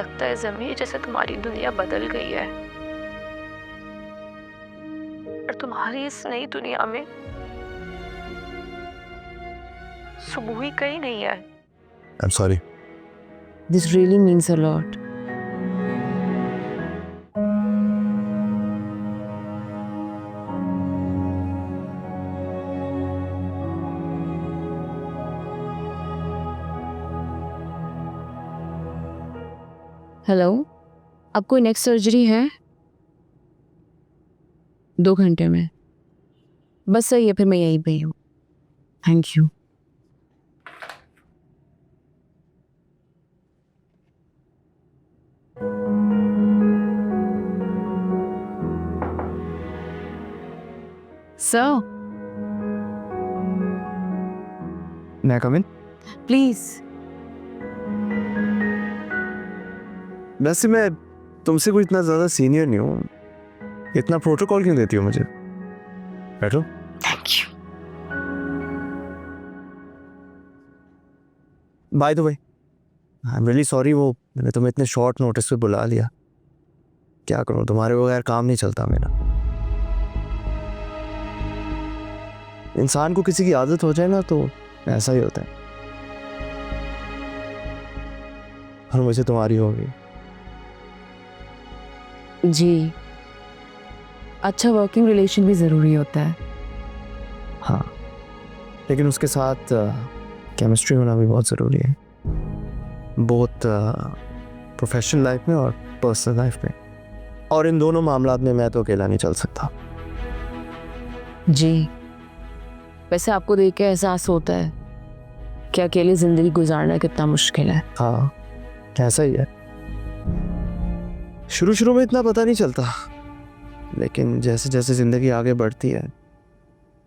लगता है ज़मीर जैसे तुम्हारी दुनिया बदल गई है और तुम्हारी इस नई दुनिया में सुबह ही कहीं नहीं है। I'm sorry. This really means a lot. Hello, अब कोई नेक्स्ट सर्जरी है? 2 घंटे में। बस सही है, फिर मैं यहीं पे ही हूँ। Thank you. Sir, May I come in? Please. वैसे मैं तुमसे कोई इतना ज़्यादा सीनियर नहीं हूँ, इतना प्रोटोकॉल क्यों देती हो मुझे? बैठो। Thank you. Bye the way, I am really sorry, वो मैंने तुम्हें इतने शॉर्ट नोटिस पे बुला लिया। क्या करूँ, तुम्हारे बगैर काम नहीं चलता मेरा। इंसान को किसी की आदत हो जाए ना तो ऐसा ही होता है, और मुझे तुम्हारी हो गई। जी, अच्छा वर्किंग रिलेशन भी ज़रूरी होता है। हाँ, लेकिन उसके साथ केमिस्ट्री होना भी बहुत ज़रूरी है, बहुत प्रोफेशनल लाइफ में और पर्सनल लाइफ में। और इन दोनों मामलात में मैं तो अकेला नहीं चल सकता। जी, वैसे आपको देख के एहसास होता है कि अकेले ज़िंदगी गुजारना कितना मुश्किल है। हाँ, ऐसा ही है। शुरू शुरू में इतना पता नहीं चलता, लेकिन जैसे जैसे ज़िंदगी आगे बढ़ती है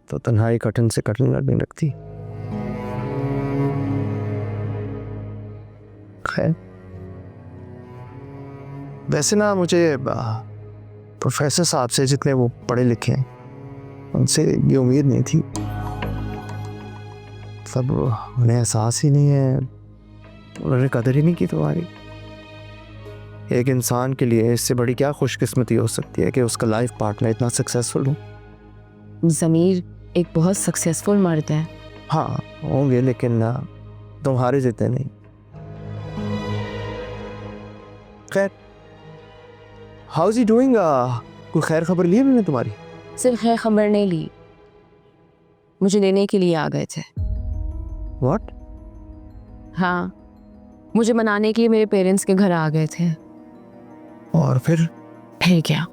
तो तन्हाई कठिन से कठिन लगने लगती। खैर, वैसे ना मुझे प्रोफेसर साहब से, जितने वो पढ़े लिखे हैं, उनसे ये उम्मीद नहीं थी। सब उन्हें एहसास ही नहीं है, उन्होंने कदर ही नहीं की तुम्हारी। एक इंसान के लिए इससे बड़ी क्या खुशकिस्मती हो सकती है कि उसका लाइफ पार्टनर इतना सक्सेसफुल हो। ज़मीर एक बहुत सक्सेसफुल मर्द है। हाँ होंगे, लेकिन तुम्हारे जितने नहीं। खैर, हाउ इज ही डूइंग? कोई खैर खबर ली है मैंने तुम्हारी? सिर्फ खैर खबर नहीं ली, मुझे लेने के लिए आ गए थे। व्हाट? हाँ, मुझे मनाने के लिए मेरे पेरेंट्स के घर आ गए थे। और फिर क्या,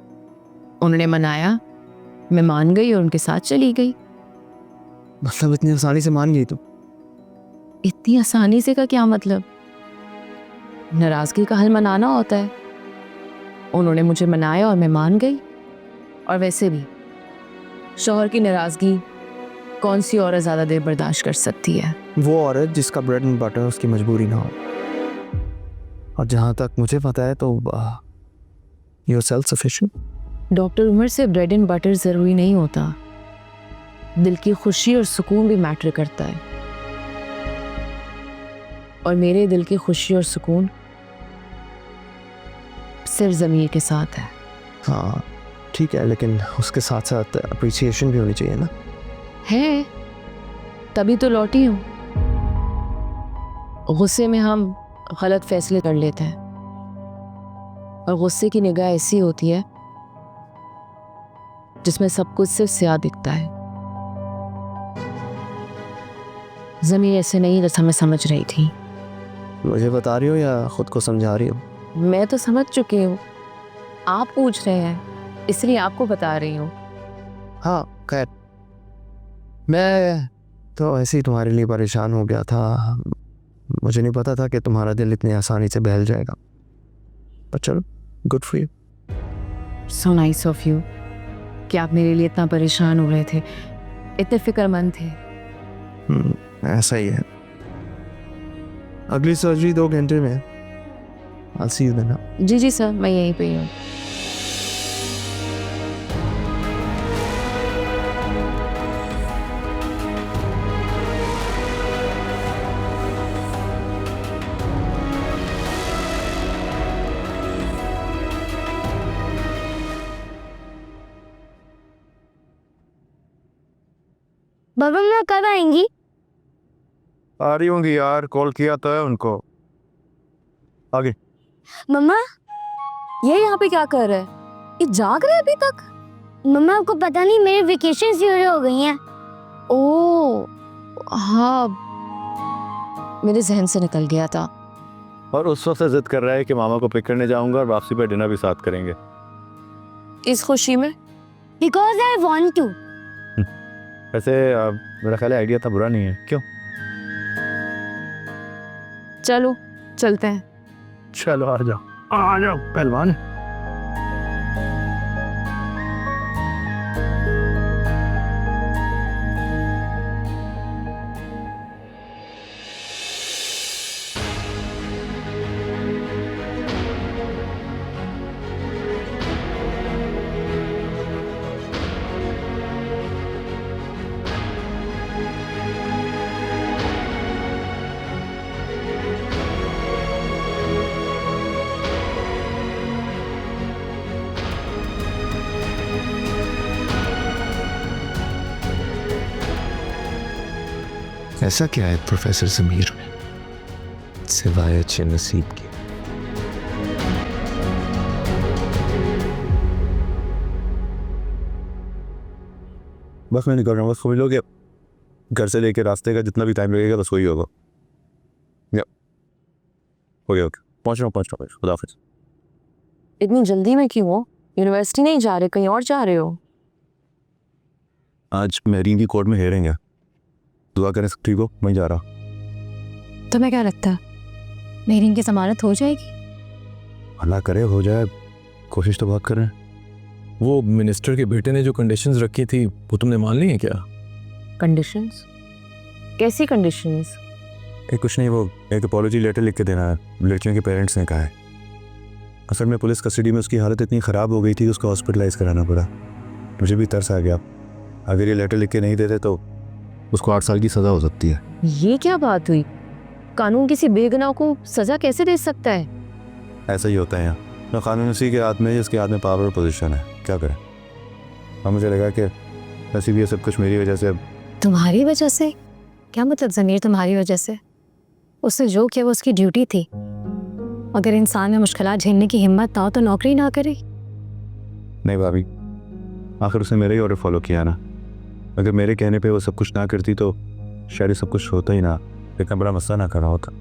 उन्होंने मनाया, मैं मान गई और उनके साथ चली गई। मतलब इतनी आसानी से मान गई तुम? इतनी आसानी से का क्या मतलब? नाराज़गी का हल मनाना होता है। उन्होंने मुझे मनाया और मैं मान गई। और वैसे भी शौहर की नाराज़गी कौन सी औरत ज़्यादा देर बर्दाश्त कर सकती है? वो औरत जिसका ब्रेड एंड बटर उसकी मजबूरी ना हो। और जहाँ तक मुझे पता है तो you are self sufficient. Doctor Umar से ब्रेड एंड बटर ज़रूरी नहीं होता, दिल की खुशी और सुकून भी मैटर करता है। और मेरे दिल की खुशी और सुकून सिर्फ ज़मीर के साथ है। हाँ ठीक है, लेकिन उसके साथ साथ अप्रिसिएशन भी होनी चाहिए ना। है, तभी तो लौटी हूँ। गुस्से में हम गलत फैसले कर लेते हैं, और गुस्से की निगाह ऐसी होती है जिसमें सब कुछ सिर्फ स्याह दिखता है। ज़मीर ऐसे नहीं जैसा मैं समझ रही थी। मुझे बता रही हो या खुद को समझा रही हो? मैं तो समझ चुकी हूँ, आप पूछ रहे हैं इसलिए आपको बता रही हूँ। हाँ खैर, मैं तो ऐसे ही तुम्हारे लिए परेशान हो गया था। मुझे नहीं पता था कि तुम्हारा दिल इतनी आसानी से बहल जाएगा, पर चलो, good for you. So nice of you कि आप मेरे लिए इतना परेशान हो रहे थे, इतने फिक्रमंद थे। ऐसा ही है। अगली सर्जरी 2 घंटे में। I'll see you then. जी जी सर, मैं यहीं पे ही हूँ। बाबा मैं कब आएंगी? आ रही होंगी यार, कॉल किया तो है उनको। आगे। मम्मा ये यहाँ पे क्या कर रहा है? ये जाग रहा है अभी तक? मम्मा आपको पता नहीं मेरी वेकेशन शुरू हो गई हैं। ओ हाँ, मेरे जहन से निकल गया था। और उस वक्त से जिद कर रहा है कि मामा को पिक करने जाऊंगा और वापसी पे डिनर भी साथ करेंगे। इस खुशी में बिकॉज आई वॉन्ट टू। वैसे मेरा ख्याल है आइडिया था बुरा नहीं है, क्यों? चलो चलते हैं। चलो आ जाओ पहलवान। ऐसा क्या है प्रोफेसर समीर में सिवाय अच्छे नसीब के? बस मैं निकल रहा हूँ, बस समझ लो कि घर से लेके रास्ते का जितना भी टाइम लगेगा बस वही होगा। ओके पहुँच रहा हूँ खुदा हाफिज़। इतनी जल्दी में क्यों हो? यूनिवर्सिटी नहीं जा रहे, कहीं और जा रहे हो? आज मेरीन की कोर्ट में हेयरिंग है, दुआ करें सब ठीक हो। मैं जा रहा। तुम्हें क्या लगता है मेरी इनकी जमानत हो जाएगी? अल्लाह करे हो जाए, कोशिश तो बहुत कर रहे हैं। वो मिनिस्टर के बेटे ने जो कंडीशंस रखी थी वो तुमने मान ली है क्या? कंडीशंस? कैसी कंडीशंस? कुछ नहीं, वो एक अपॉलॉजी लेटर लिख के देना है, लड़कियों के पेरेंट्स ने कहा है। असल में पुलिस कस्टडी में उसकी हालत इतनी ख़राब हो गई थी कि उसको हॉस्पिटलाइज कराना पड़ा। मुझे भी तरस आ गया, अगर ये लेटर लिख के नहीं देते तो उसको 8 साल की सज़ा हो सकती है। ये क्या बात हुई? कानून किसी बेगुनाह को सजा कैसे दे सकता है? ऐसा ही होता है यहाँ, ना कानून उसी के हाथ में है जिसके हाथ में पावर और पोजीशन है, क्या करें। अब मुझे लगा कि नसीब ये सब कुछ मेरी वजह से। तुम्हारी वजह से? क्या मतलब ज़मीर तुम्हारी वजह से? उसने जो किया वो उसकी ड्यूटी थी। अगर इंसान में मुश्किलात झेलने की हिम्मत ना हो तो नौकरी ना करे। नहीं भाभी, आखिर उसने मेरे ही ऑर्डर फॉलो किया ना। अगर मेरे कहने पे वो सब कुछ ना करती तो शायद सब कुछ होता ही ना, इतना बड़ा मसला ना खड़ा होता।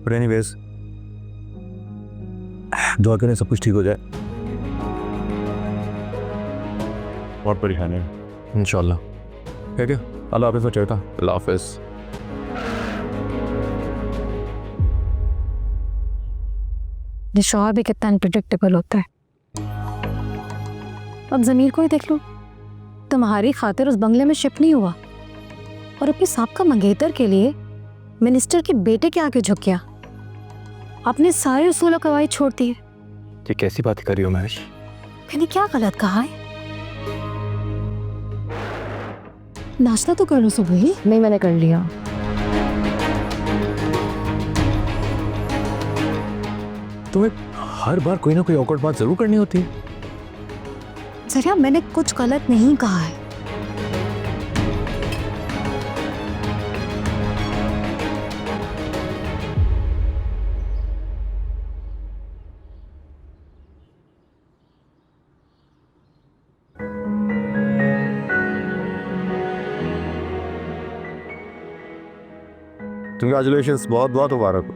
पर एनीवेज दुआ करें सब कुछ ठीक हो जाए। और परेशानी है इंशाल्लाह। ठीक है, अल्लाह हाफिज़। चलता, अल्लाह हाफिज़। ये शौहर भी कितना अनप्रिडिक्टेबल होता है। अब ज़मीर को ही देख लो, तुम्हारी खातिर उस बंगले में शिफ्ट नहीं हुआ और अपने साबका मंगेतर के लिए मिनिस्टर के बेटे के आगे झुक गया। आपने सारे उसूल और कवायद छोड़ दिए। ये कैसी बात कर रही हो महेश? मैंने क्या गलत कहा है? नाश्ता तो कर लो सुबह ही। नहीं, मैंने कर लिया। तुम्हें हर बार कोई ना कोई ऑकवर्ड बात जरूर करनी होती है। जरिया मैंने कुछ गलत नहीं कहा है। कंग्रेचुलेशंस, बहुत बहुत मुबारक हो।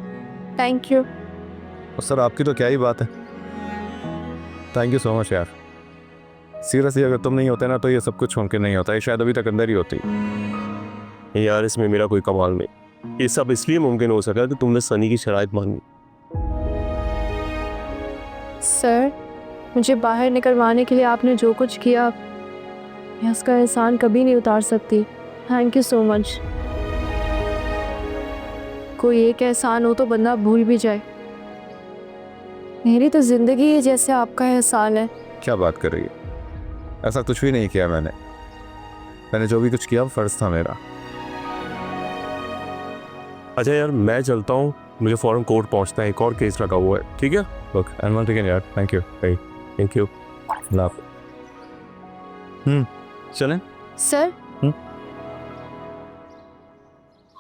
Thank you. और सर आपकी तो क्या ही बात है, थैंक यू सो मच यार। सीरियसली अगर तुम नहीं होते ना तो ये सब कुछ मुमकिन नहीं होता, ये शायद अभी तक अंदर ही होती। यार इसमें मेरा कोई कमाल नहीं, ये सब इसलिए मुमकिन हो सका कि तुमने सनी की शराइत मानी। सर, मुझे बाहर निकलवाने के लिए आपने जो कुछ किया, मैं उसका एहसान कभी नहीं उतार सकती। Thank you so much. कोई एक एहसान हो तो बंदा भूल भी जाए। मेरी तो जिंदगी ही जैसे आपका एहसान है। क्या बात कर रही है, ऐसा कुछ भी नहीं किया मैंने जो भी कुछ किया फ़र्ज़ था मेरा। अच्छा यार मैं चलता हूँ, मुझे फ़ौरन कोर्ट पहुँचना है, एक और केस लगा हुआ है। ठीक है, ओके एंड वन अगेन यार, थैंक यू। Thank you. चलें। सर,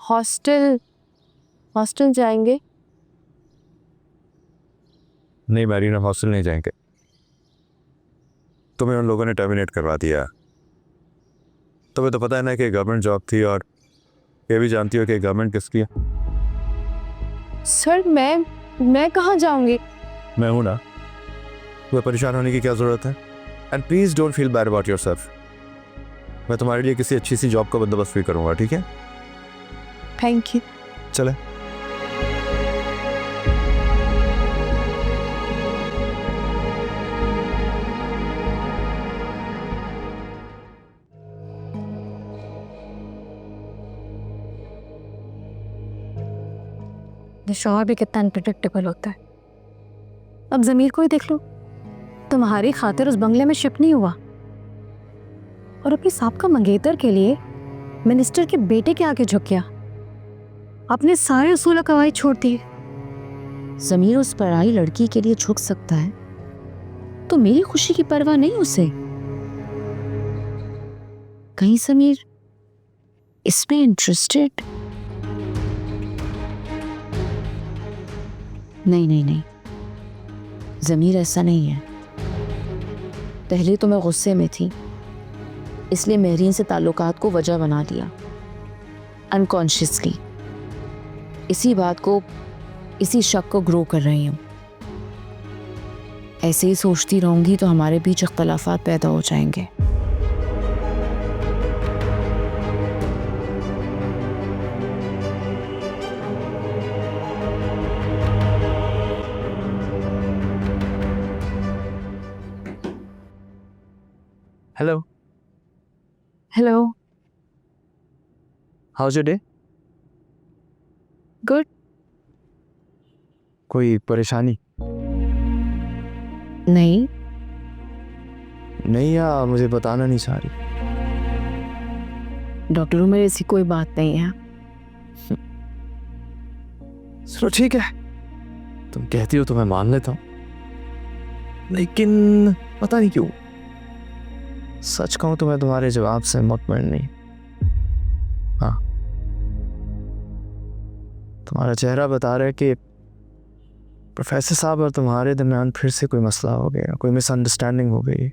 हॉस्टल हॉस्टल जाएंगे? नहीं मैरीना, हॉस्टल नहीं जाएंगे। तुम्हें उन लोगों ने टर्मिनेट करवा दिया। तुम्हें तो पता है ना कि गवर्नमेंट जॉब थी, और ये भी जानती हो कि गवर्नमेंट किसकी है। सर मैं कहाँ जाऊंगी? मैं हूं ना। तुम्हें परेशान होने की क्या ज़रूरत है? And please don't feel bad about yourself. मैं तुम्हारे लिए किसी अच्छी सी जॉब का बंदोबस्त भी करूँगा, ठीक है? Thank you. चले। ये शौहर भी कितना अनप्रिडिक्टेबल होता है। अब ज़मीर को ही देख लो, तुम्हारी खातिर उस बंगले में शिफ्ट नहीं हुआ और अपनी साबका मंगेतर के लिए मिनिस्टर के बेटे के आगे झुक गया। अपने सारे उसूल कवायद छोड़ दिए। ज़मीर उस पराई लड़की के लिए झुक सकता है तो मेरी खुशी की परवाह नहीं उसे? कहीं ज़मीर इसमें इंटरेस्टेड? नहीं, ज़मीर ऐसा नहीं है। पहले तो मैं गुस्से में थी, इसलिए महरीन से ताल्लुकात को वजह बना लिया अनकॉन्शियसली। इसी बात को, इसी शक को ग्रो कर रही हूँ। ऐसे ही सोचती रहूंगी तो हमारे बीच इख्तलाफात पैदा हो जाएंगे। Hello, hello. How's your day? Good. कोई परेशानी? नहीं, नहीं, या मुझे बताना नहीं चाह रही? डॉक्टर उमर, ऐसी कोई बात नहीं है। चलो ठीक है, तुम कहती हो तो मैं मान लेता हूँ, लेकिन पता नहीं क्यों सच कहूँ तो मैं तुम्हारे जवाब से मुतमईन नहीं। हाँ, तुम्हारा चेहरा बता रहा है कि प्रोफेसर साहब और तुम्हारे दरमियान फिर से कोई मसला हो गया, कोई मिसअंडरस्टैंडिंग हो गई।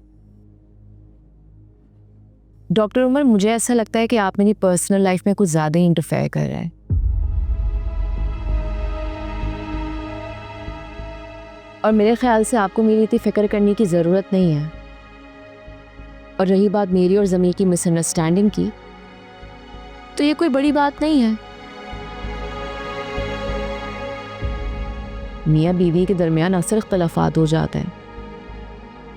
डॉक्टर उमर, मुझे ऐसा लगता है कि आप मेरी पर्सनल लाइफ में कुछ ज़्यादा ही इंटरफेयर कर रहे हैं। और मेरे ख्याल से आपको मेरी इतनी फिक्र करने की ज़रूरत नहीं है। और रही बात मेरी और ज़मीर की मिसअंडरस्टैंडिंग की, तो ये कोई बड़ी बात नहीं है। मियाँ बीवी के दरमियान अक्सर इख्तलाफात हो जाते हैं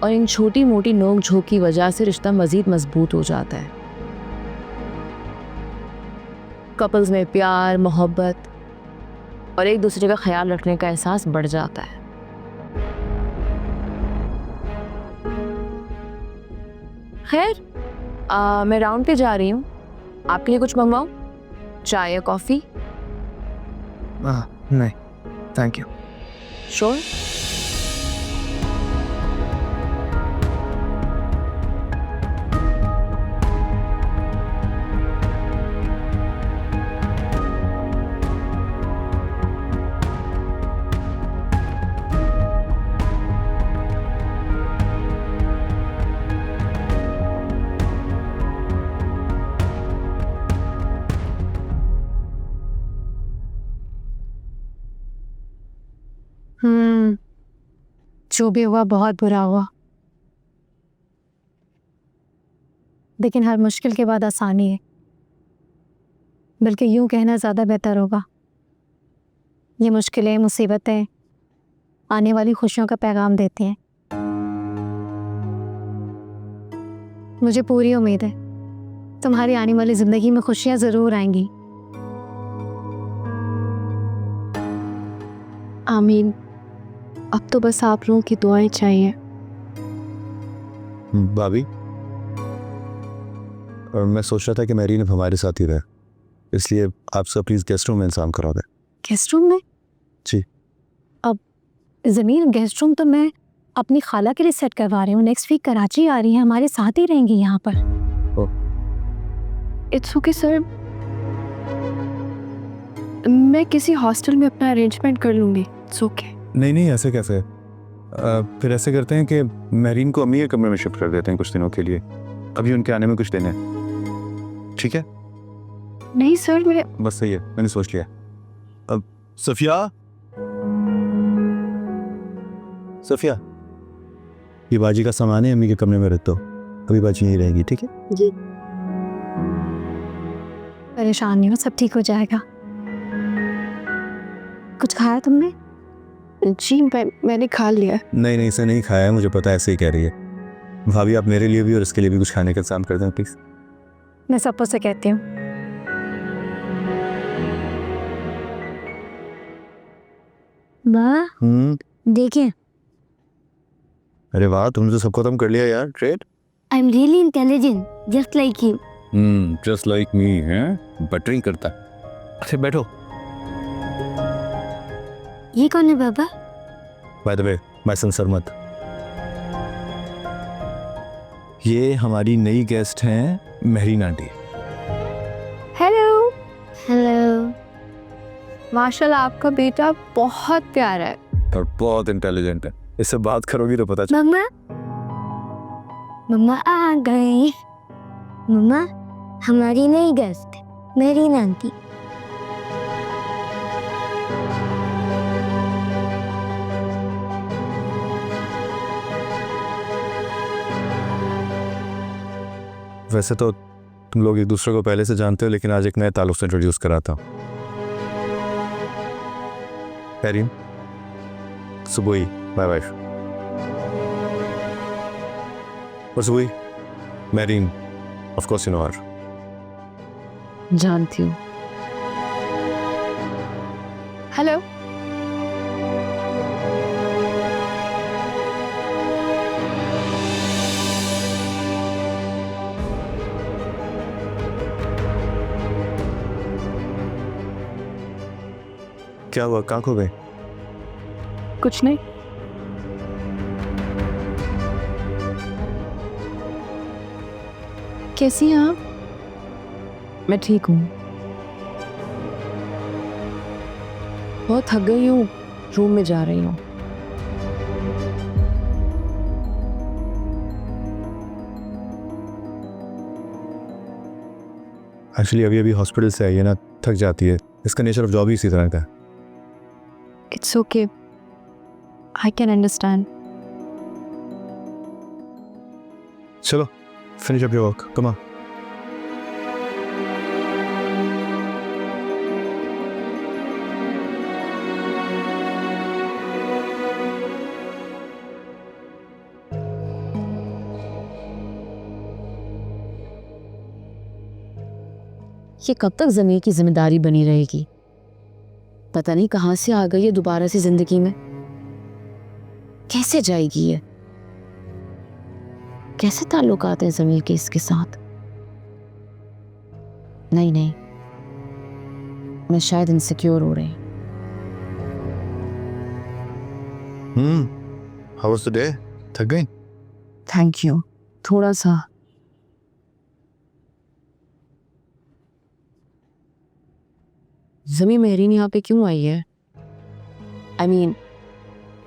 और इन छोटी मोटी नोक झोंक की वजह से रिश्ता मज़ीद मजबूत हो जाता है। कपल्स में प्यार, मोहब्बत और एक दूसरे का ख्याल रखने का एहसास बढ़ जाता है। खैर, मैं राउंड पे जा रही हूँ। आपके लिए कुछ मंगवाऊँ? चाय या कॉफ़ी? नहीं, थैंक यू। श्योर। जो भी हुआ बहुत बुरा हुआ, लेकिन हर मुश्किल के बाद आसानी है। बल्कि यूं कहना ज़्यादा बेहतर होगा, ये मुश्किलें, मुसीबतें आने वाली खुशियों का पैगाम देती हैं। मुझे पूरी उम्मीद है तुम्हारी आने वाली ज़िंदगी में खुशियाँ ज़रूर आएंगी। आमीन। अब तो बस आप लोगों की दुआएं चाहिए। भाभी, और मैं सोच रहा था कि मैरीन अब हमारे साथ ही रहे, इसलिए आप सब प्लीज़ गेस्ट रूम में इंतजाम करा दें। गेस्ट रूम में? जी। अब ज़मीर, गेस्ट रूम तो मैं अपनी खाला के लिए सेट करवा रही हूँ। नेक्स्ट वीक कराची आ रही है, हमारे साथ ही रहेंगी यहाँ पर। इट्स ओके सर, मैं किसी हॉस्टल में अपना अरेंजमेंट कर लूँगी। It's okay. नहीं नहीं, ऐसे कैसे? फिर ऐसे करते हैं कि महरीन को अम्मी के कमरे में शिफ्ट कर देते हैं कुछ दिनों के लिए। अभी उनके आने में कुछ दिन है, ठीक है? नहीं सर, मैं बस सही है, मैंने सोच लिया। अब सफिया, सफिया, ये बाजी का सामान है, अम्मी के कमरे में रख दो। अभी बाजी यहीं रहेगी, ठीक है? जी। परेशान नहीं हो, सब ठीक हो जाएगा। कुछ खाया तुमने? जी मैंने खा लिया। नहीं नहीं, इसे नहीं खाया है, मुझे पता है, ऐसे ही कह रही है। भाभी आप मेरे लिए भी और इसके लिए भी कुछ खाने का इंतजाम कर दें प्लीज। मैं सबको से कहती हूँ। माँ देखिए, अरे वाह, तुमने तो सब खत्म कर लिया यार, great. I am really intelligent just like you. Just like me, हैं? बटरिंग करता। अरे बैठो। ये कौन है बाबा? By the way, my son Sarmat. ये हमारी नई गेस्ट हैं महरीन आंटी। हेलो। हेलो। माशाल्लाह आपका बेटा बहुत प्यारा है। और बहुत इंटेलिजेंट है, इससे बात करोगी तो पता चल। मम्मा, मम्मा आ गई। मम्मा, हमारी नई गेस्ट महरीन आंटी। वैसे तो तुम लोग एक दूसरे को पहले से जानते हो, लेकिन आज एक नए ताल्लुक से इंट्रोड्यूस कराता हूँ। Mahreen, Subui, my wife. और Subui, Mahreen, of course you know her. जानती हूँ। हेलो। क्या हुआ, कहाँ खो गए? कुछ नहीं। कैसी हैं आप? मैं ठीक हूँ, बहुत थक गई हूँ, रूम में जा रही हूँ। एक्चुअली अभी अभी हॉस्पिटल से आई है ना, थक जाती है। इसका नेचर ऑफ जॉब ही इसी तरह का है। It's okay, I can understand. चलो, finish up your work, come on. ये कब तक ज़मीर की जिम्मेदारी बनी रहेगी? पता नहीं कहाँ से आ गई है दोबारा से जिंदगी में। कैसे जाएगी ये? कैसे ताल्लुकात हैं ज़मीर के इसके साथ? नहीं नहीं, मैं शायद इनसिक्योर हो रही। How was the day? थक गई? थैंक यू, थोड़ा सा। ज़मी महरीन यहाँ पे क्यों आई है? I mean,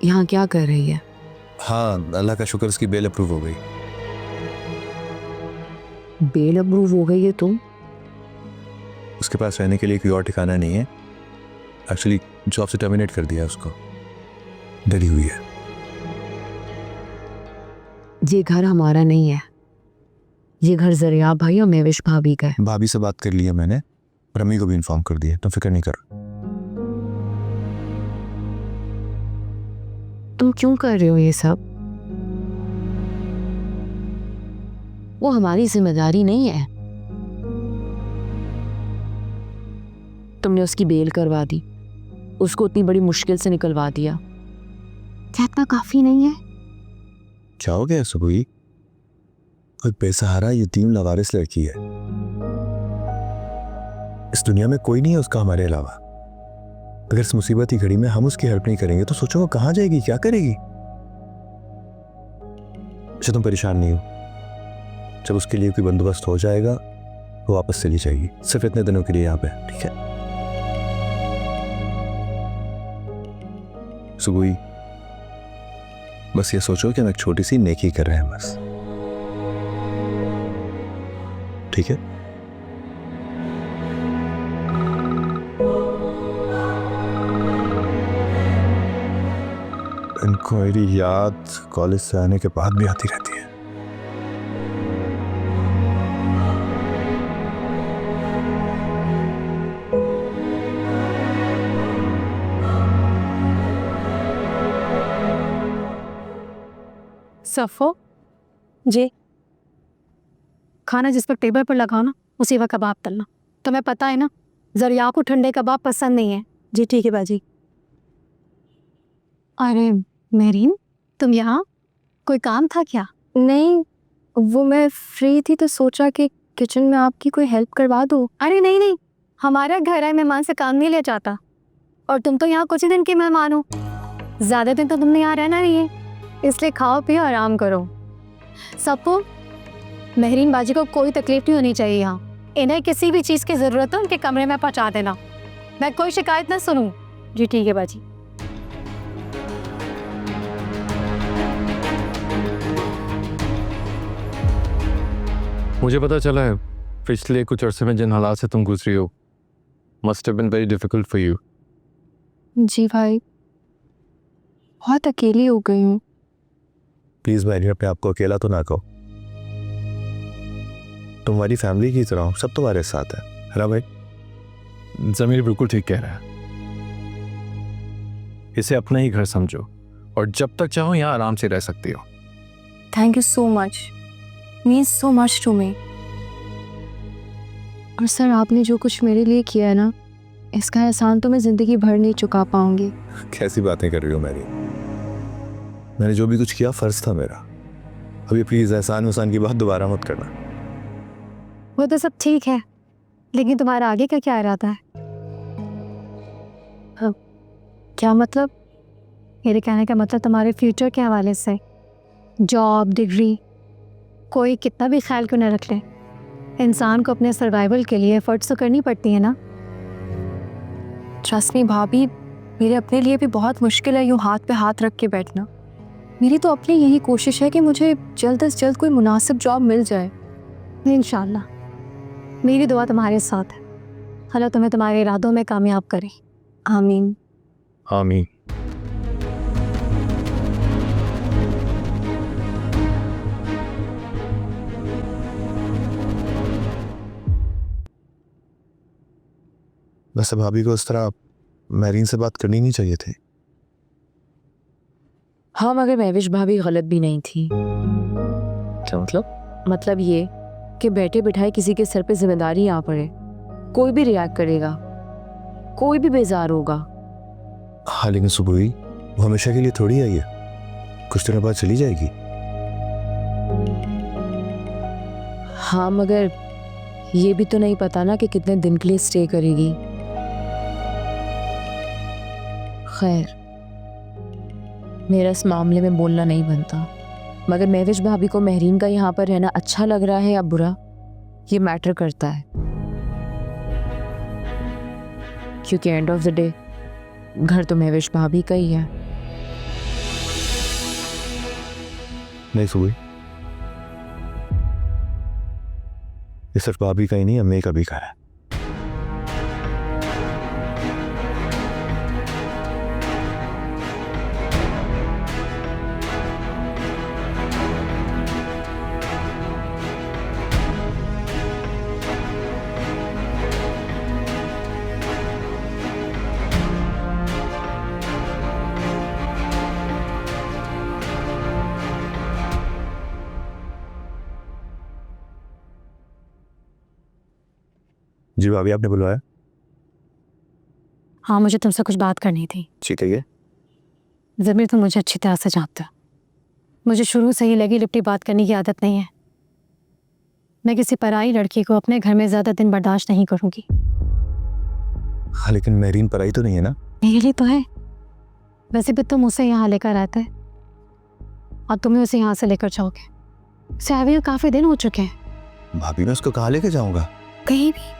यहाँ क्या कर रही है? हाँ, अल्लाह का शुक्र, इसकी बेल अप्रूव हो गई। बेल अप्रूव हो गई है तो? उसके पास रहने के लिए कोई और ठिकाना नहीं है। एक्चुअली जॉब से टर्मिनेट कर दिया उसको, डरी हुई है। ये घर हमारा नहीं है, ये घर जरिया भाई और मेविश भाभी का है। भाभी से बात कर लिया मैंने और अम्मी को भी इन्फॉर्म कर दिया, तुम फिक्र नहीं कर। तुम क्यों कर रहे हो ये सब? वो हमारी जिम्मेदारी नहीं है। तुमने उसकी बेल करवा दी, उसको इतनी बड़ी मुश्किल से निकलवा दिया। क्या इतना काफी नहीं है? क्या हो गया सुबुई? कोई बेसहारा यतीम लवारिस लड़की है, इस दुनिया में कोई नहीं है उसका हमारे अलावा। अगर इस मुसीबत की घड़ी में हम उसकी हेल्प नहीं करेंगे तो सोचो वो कहाँ जाएगी, क्या करेगी? अच्छा तुम परेशान नहीं हो, जब उसके लिए कोई बंदोबस्त हो जाएगा वो वापस चली जाएगी, सिर्फ इतने दिनों के लिए यहाँ पे, ठीक है? सुबुई, बस ये सोचो कि हम एक छोटी सी नेकी कर रहे हैं बस, ठीक है? इनको मेरी याद कॉलेज से आने के बाद भी आती रहती है। सफो जी, खाना जिस पर टेबल पर लगाओ ना उसी वक्त कबाब तलना। तुम्हें पता है ना, जरिया को ठंडे कबाब पसंद नहीं है। जी ठीक है बाजी। अरे मेरीन, तुम यहाँ, कोई काम था क्या? नहीं, वो मैं फ्री थी तो सोचा कि किचन में आपकी कोई हेल्प करवा दो। अरे नहीं नहीं, हमारा घर है, मेहमान से काम नहीं ले जाता। और तुम तो यहाँ कुछ ही दिन के मेहमान हो, ज़्यादा दिन तो तुमने यहाँ रहना नहीं है, इसलिए खाओ पियो आराम करो। सबको, मेहरीन बाजी को कोई तकलीफ नहीं होनी चाहिए यहाँ। इन्हें किसी भी चीज़ की ज़रूरत है उनके कमरे में पहुँचा देना, मैं कोई शिकायत ना सुनूँ। जी ठीक है बाजी। मुझे पता चला है पिछले कुछ अरसे में जिन हालात से तुम गुजरी हो, must have been very difficult for you. जी भाई, बहुत अकेली हो गई हूँ। प्लीज मैरी, अपने आप को अकेला तो ना कहो, तुम्हारी फैमिली की तरह सब तुम्हारे साथ है ना भाई? जमीर बिल्कुल ठीक कह रहा है, इसे अपना ही घर समझो और जब तक चाहो यहाँ आराम से रह सकती हो। Thank you so much, means so much to me. और सर, आपने जो कुछ मेरे लिए किया है ना, इसका एहसान तो मैं ज़िंदगी भर नहीं चुका पाऊंगी। कैसी बातें कर रही हो मैरी? मैंने जो भी कुछ किया फर्ज था मेरा। अभी प्लीज एहसान वसान की बात दोबारा मत करना। वो तो सब ठीक है, लेकिन तुम्हारा आगे का क्या इरादा है? हाँ, क्या मतलब? मेरे कहने का मतलब तुम्हारे फ्यूचर के हवाले से, जॉब, डिग्री, कोई कितना भी ख्याल क्यों न रख ले, इंसान को अपने सर्वाइवल के लिए एफर्ट्स तो करनी पड़ती है ना। ट्रस्ट मी भाभी, मेरे अपने लिए भी बहुत मुश्किल है यूँ हाथ पे हाथ रख के बैठना। मेरी तो अपनी यही कोशिश है कि मुझे जल्द से जल्द कोई मुनासिब जॉब मिल जाए। इंशाल्लाह, मेरी दुआ तुम्हारे साथ है। अल्लाह तुम्हें तुम्हारे इरादों में कामयाब करे। आमीन। आमीन। वैसे भाभी को इस तरह मैरीन से बात करनी नहीं चाहिए थी। हाँ, मगर महविश भाभी गलत भी नहीं थी। क्या मतलब ये कि बैठे बिठाए किसी के सर पे जिम्मेदारी आ पड़े, कोई भी रिएक्ट करेगा, कोई भी बेजार होगा। हाँ लेकिन सुबुई, वो हमेशा के लिए थोड़ी आई है, कुछ दिनों बाद चली जाएगी। हाँ, मगर ये भी तो नहीं पता ना कि कितने दिन के लिए स्टे करेगी। खैर, मेरा इस मामले में बोलना नहीं बनता, मगर महविश भाभी को महरीन का यहाँ पर रहना अच्छा लग रहा है या बुरा, ये मैटर करता है। क्योंकि एंड ऑफ द डे घर तो महविश भाभी का ही है। नहीं सुबुई, ये सिर्फ भाभी का ही नहीं, अम्मी का भी घर है। जी भाभी, आपने बुलवाया? हाँ, मुझे तुमसे कुछ बात करनी थी। ठीक है। ज़मीर, तुम मुझे अच्छी तरह से जानते हो, मुझे शुरू से ही लगी लिपटी बात करने की आदत नहीं है। मैं किसी पराई लड़की को अपने घर में ज़्यादा दिन बर्दाश्त नहीं करूँगी। हाँ लेकिन मैरीन पराई तो नहीं है ना? मेरे लिए तो है। वैसे भी तुम उसे यहाँ लेकर आते और तुम्हें उसे यहाँ से लेकर जाओगे। उसे आए हुए काफ़ी दिन हो चुके हैं। भाभी, मैं उसको कहाँ लेके जाऊंगा? कहीं भी,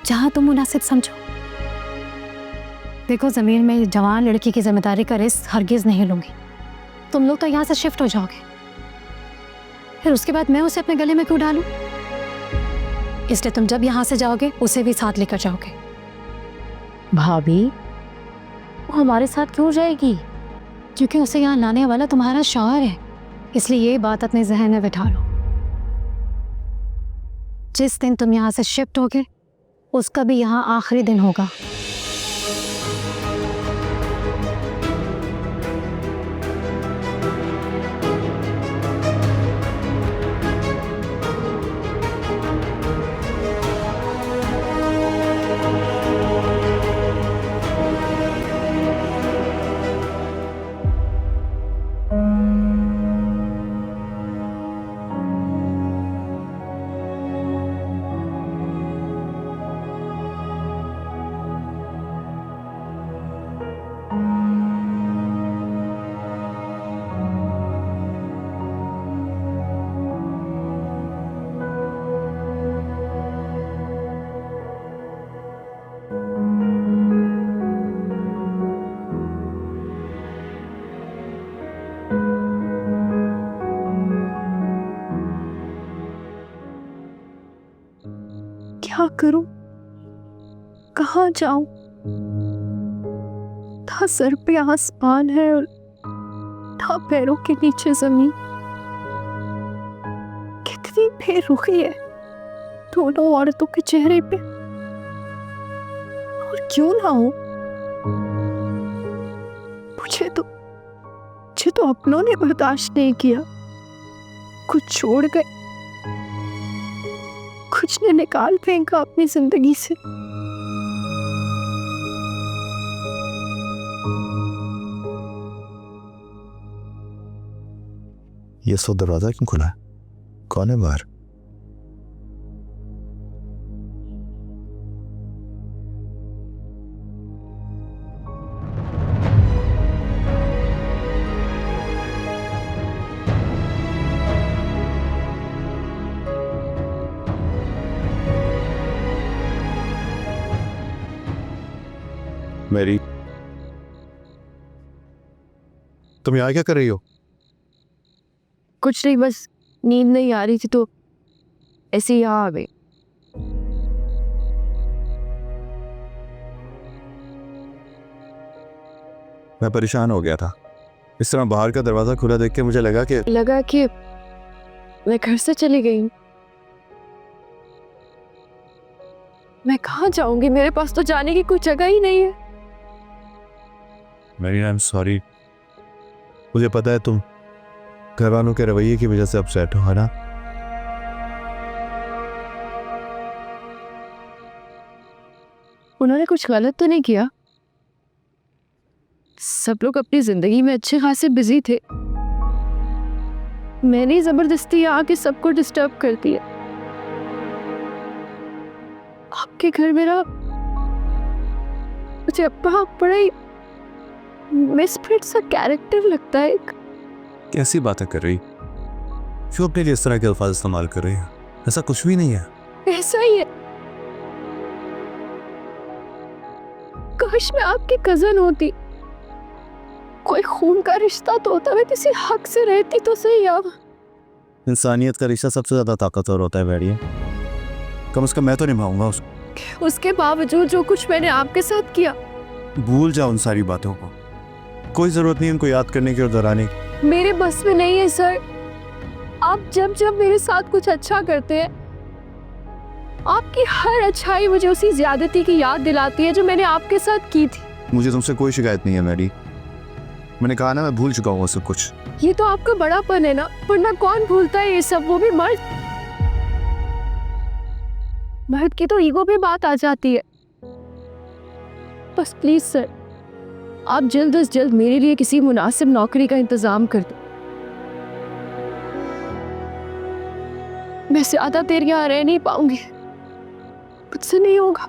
जहाँ तुम मुनासिब समझो। देखो ज़मीन में जवान लड़की की जिम्मेदारी का रिस्क हरगिज़ नहीं लूँगी। तुम लोग तो यहाँ से शिफ्ट हो जाओगे, फिर उसके बाद मैं उसे अपने गले में क्यों डालूं? इसलिए तुम जब यहाँ से जाओगे उसे भी साथ लेकर जाओगे। भाभी, वो हमारे साथ क्यों जाएगी? क्योंकि उसे यहाँ लाने वाला तुम्हारा शौहर है, इसलिए ये बात अपने जहन में बिठा लो। जिस दिन तुम यहाँ से शिफ्ट होगे उसका भी यहाँ आखिरी दिन होगा। क्या करूं, कहाँ जाऊं? था सर पे आसमान है और था पैरों के नीचे जमीन। कितनी बेरुखी है दोनों औरतों के चेहरे पे। और क्यों ना हो, मुझे तो अपनों ने बर्दाश्त नहीं किया। कुछ छोड़ गए, कुछ ने निकाल फेंका अपनी जिंदगी से। ये सो दरवाजा क्यों खुला है? कौन है बाहर? मेरी, तुम यहाँ क्या कर रही हो? कुछ नहीं, बस नींद नहीं आ रही थी तो ऐसे ही यहाँ आ गई। मैं परेशान हो गया था। इस तरह बाहर का दरवाजा खुला देख के मुझे लगा कि मैं घर से चली गई। मैं कहाँ जाऊंगी? मेरे पास तो जाने की कोई जगह ही नहीं है। मेरी, आई एम सॉरी। मुझे पता है तुम घर वालों के रवैये की वजह से अपसेट हो, है ना? उन्होंने कुछ गलत तो नहीं किया। सब लोग अपनी जिंदगी में अच्छे खासे बिजी थे। मैंने जबरदस्ती आके सबको डिस्टर्ब कर दिया। आपके घर मेरा मुझे अब्बा बड़ा ही मिसफिट सा कैरेक्टर लगता है। कैसी बातें कर रही? क्यों अपने लिए इस तरह के अल्फाज इस्तेमाल कर रही है? ऐसा कुछ भी नहीं है। ऐसा ही है। काश मैं आपकी कजन होती, कोई खून का रिश्ता तो होता, मैं किसी हक से रहती तो सही। अब इंसानियत का रिश्ता सबसे ज्यादा ताकतवर होता है बैरिए। कम से कम मैं तो निभाऊंगा उसको। उसके बावजूद जो कुछ मैंने आपके साथ किया, भूल जाओ उन सारी बातों को। कोई जरूरत नहीं उनको याद करने की और दोहराने की। मेरे बस में नहीं है सर। आप जब जब मेरे साथ कुछ अच्छा करते हैं, आपकी हर अच्छाई मुझे उसी ज्यादती की याद दिलाती है जो मैंने आपके साथ की थी। मुझे तुमसे कोई शिकायत नहीं है मैरी। मैंने कहा ना, मैं भूल चुका हूँ सब कुछ। ये तो आपका बड़ापन है ना, वरना कौन भूलता है ये सब, वो भी मर्द। मर्द की तो ईगो पे बात आ जाती है। बस प्लीज सर, आप जल्द से जल्द मेरे लिए किसी मुनासिब नौकरी का इंतजाम कर दो। मैं ज्यादा देर यहाँ रह नहीं पाऊंगी, मुझसे नहीं होगा।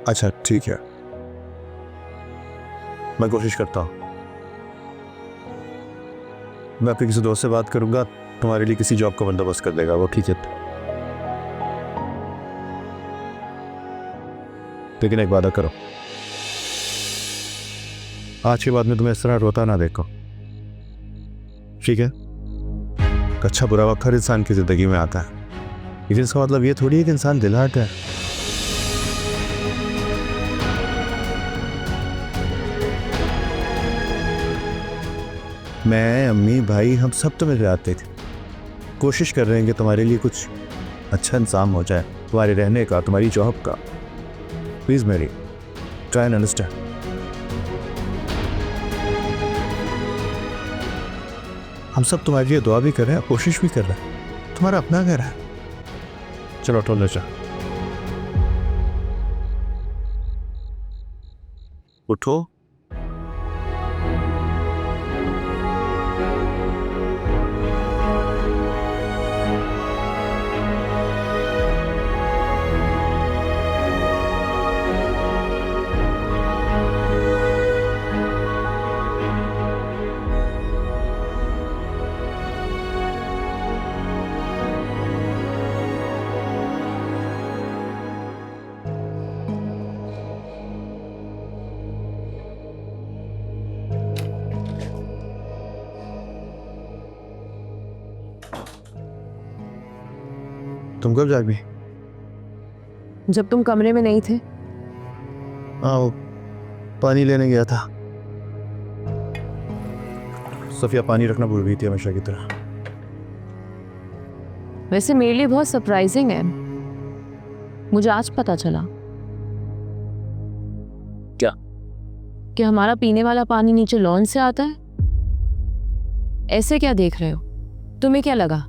अच्छा ठीक है, मैं कोशिश करता हूँ। मैं अपने किसी दोस्त से बात करूंगा, तुम्हारे लिए किसी जॉब का बंदोबस्त कर देगा वो, ठीक है? लेकिन एक वादा करो, आज के बाद में तुम्हें इस तरह रोता ना देखो, ठीक है? अच्छा बुरा वक्त हर इंसान की ज़िंदगी में आता है, लेकिन इसका मतलब ये थोड़ी है कि इंसान दिलहट है। मैं, अम्मी, भाई, हम सब तुम्हें आते थे। कोशिश कर रहे हैं कि तुम्हारे लिए कुछ अच्छा इंतजाम हो जाए, तुम्हारे रहने का, तुम्हारी जॉब का। प्लीज़ मेरी ट्राई एंड अंडरस्टैंड। हम सब तुम्हारे लिए दुआ भी कर रहे हैं, कोशिश भी कर रहे हैं। तुम्हारा अपना घर है। चलो टोले जा, उठो। तुम कब जागी? जब तुम कमरे में नहीं थे। हाँ, वो पानी लेने गया था। सफिया पानी रखना भूल गई थी हमेशा की तरह। वैसे मेरे लिए बहुत सरप्राइजिंग है, मुझे आज पता चला। क्या? कि हमारा पीने वाला पानी नीचे लॉन से आता है। ऐसे क्या देख रहे हो? तुम्हें क्या लगा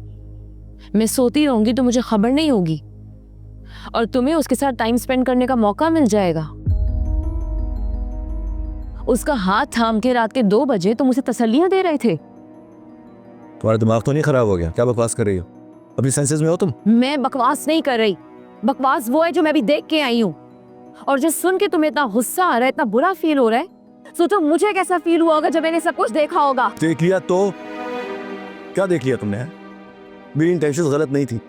मैं सोती रहूंगी तो मुझे खबर नहीं होगी और तुम्हें उसके साथ टाइम स्पेंड करने का मौका मिल जाएगा? उसका हाथ थाम के रात के 2 बजे तुम उसे तसल्लियां दे रहे थे। तुम्हारा दिमाग तो नहीं खराब हो गया? क्या बकवास कर रही हो? अपनी सेंसेस में हो तुम? मैं बकवास नहीं कर रही, बकवास वो है जो मैं भी देख के आई हूँ। और जो सुन के तुम्हें इतना गुस्सा आ रहा है, इतना बुरा फील हो रहा है, सोचो मुझे कैसा फील हुआ होगा जब मैंने सब कुछ देखा होगा। देख लिया तो क्या देख लिया तुमने? मेरी इंटेंशन गलत नहीं थी।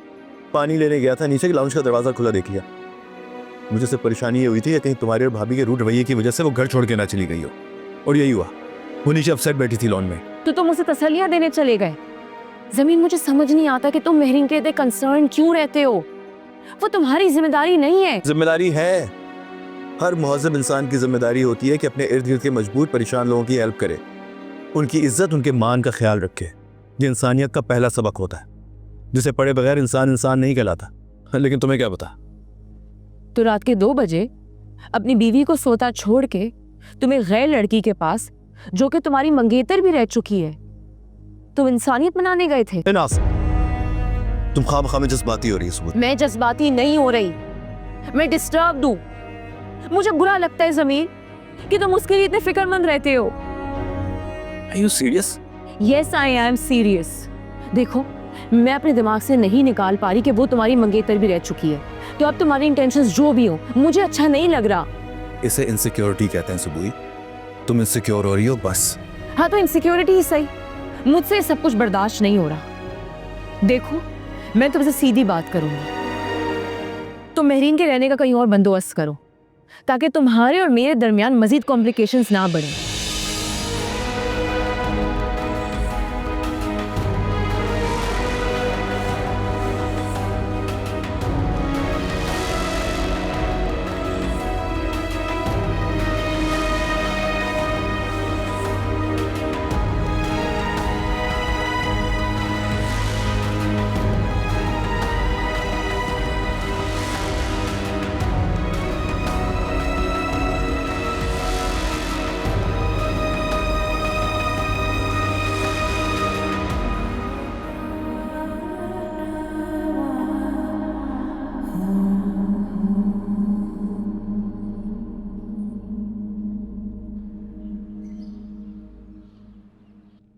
पानी लेने गया था, नीचे के लाउंज का दरवाजा खुला देख लिया। मुझे सिर्फ परेशानी ये हुई थी कि कहीं तुम्हारे और भाभी के रूट रवैये की वजह से वो घर छोड़ के ना चली गई हो, और यही हुआ। वो नीचे अपसेट बैठी थी लॉन में। तो तुम उसे तसल्लियां देने चले गए। जमीन, मुझे समझ नहीं आता कि तुम मेहरीन के इतने कंसर्न क्यों रहते हो। वो तुम्हारी जिम्मेदारी नहीं है। जिम्मेदारी है। हर मुहज़्ज़ब इंसान की जिम्मेदारी होती है कि अपने इर्द गिर्द के मजबूर परेशान लोगों की हेल्प करे, उनकी इज्जत, उनके मान का ख्याल रखे। ये इंसानियत का पहला सबक होता है, जिसे पढ़े बगैर इंसान इंसान नहीं कहलाता। लेकिन तुम्हें क्या पता? तो रात के 2 बजे अपनी बीवी को सोता छोड़ के तुम्हें गैर लड़की के पास, जो कि तुम्हारी मंगेतर भी रह चुकी है, तुम इंसानियत मनाने गए थे। इनास, तुम खामखा में जज्बाती हो रही है। मैं जज्बाती नहीं हो रही, मैं डिस्टर्ब हूं। मुझे बुरा लगता है ज़मीर कि तुम उसके लिए इतने फिक्रमंद रहते हो। Are you serious? Yes, I am serious. देखो, मैं अपने दिमाग से नहीं निकाल पा रही कि वो तुम्हारी मंगेतर भी रह चुकी है। तो अब तुम्हारी इंटेंशंस जो भी हो, मुझे अच्छा नहीं लग रहा। इसे इनसिक्योरिटी कहते हैं सुबुई। तुम इनसिक्योर हो रही हो बस। हाँ, तो इनसिक्योरिटी ही सही। मुझसे सब कुछ बर्दाश्त नहीं हो रहा। देखो, मैं तुमसे सीधी बात करूंगी। तुम मेहरीन के रहने का कहीं और बंदोबस्त करो, ताकि तुम्हारे और मेरे दरमियान मजीद कॉम्प्लिकेशंस ना बढ़े।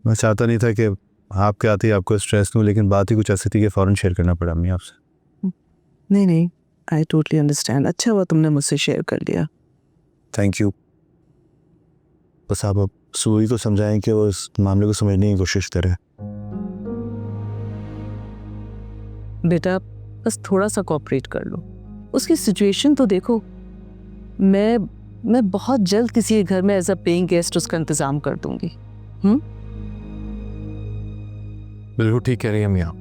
मैं चाहता नहीं था कि आपके आते ही आपको स्ट्रेस दूं, लेकिन बात ही कुछ ऐसी थी कि फ़ौरन शेयर करना पड़ा अम्मी आपसे। नहीं नहीं, आई टोटली अंडरस्टैंड। अच्छा हुआ तुमने मुझसे शेयर कर लिया। Thank you. बस आप अब सूरी को समझाएं कि वो इस मामले को समझने की कोशिश करे। बेटा बस थोड़ा सा कोऑपरेट कर लो, उसकी सिचुएशन तो देखो। मैं मैं बहुत जल्द किसी के घर में एज अ पेइंग गेस्ट उसका इंतजाम कर दूंगी। बिल्कुल ठीक कह रही है मियाँ।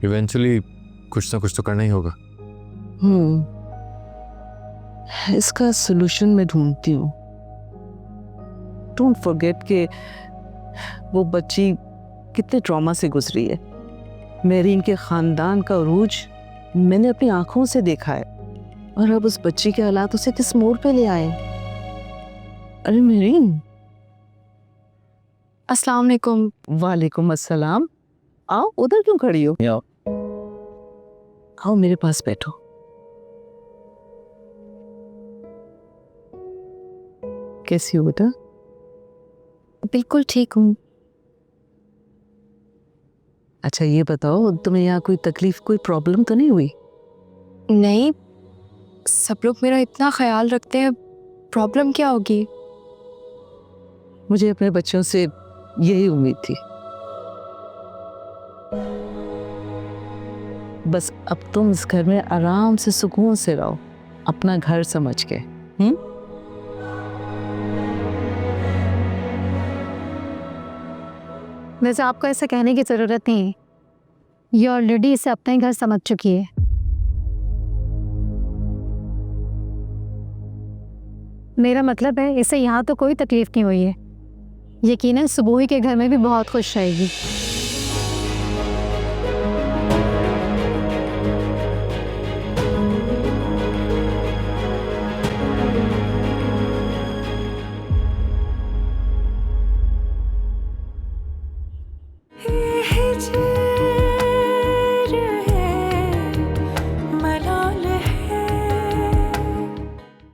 इवेंचुअली कुछ ना कुछ तो करना ही होगा। इसका सोल्यूशन मैं ढूंढती हूँ। डोंट फॉरगेट कि वो बच्ची कितने ट्रॉमा से गुजरी है। मेरीन के खानदान का उरूज मैंने अपनी आंखों से देखा है, और अब उस बच्ची के हालात उसे किस मोड़ पे ले आए। अरे मेरीन। अस्सलाम वालेकुम। वालेकुम अस्सलाम। आओ, उधर क्यों खड़ी हो? आओ मेरे पास बैठो। कैसी हो बेटा? बिल्कुल ठीक हूँ। अच्छा ये बताओ, तुम्हें यहाँ कोई तकलीफ, कोई प्रॉब्लम तो नहीं हुई? नहीं, सब लोग मेरा इतना ख्याल रखते हैं, प्रॉब्लम क्या होगी? मुझे अपने बच्चों से यही उम्मीद थी। बस अब तुम इस घर में आराम से सुकून से रहो, अपना घर समझ के। वैसे आपको ऐसा कहने की ज़रूरत नहीं है, ये ऑलरेडी इसे अपना ही घर समझ चुकी है। मेरा मतलब है इसे यहाँ तो कोई तकलीफ नहीं हुई है, यकीनन सुबोही के घर में भी बहुत खुश रहेगी।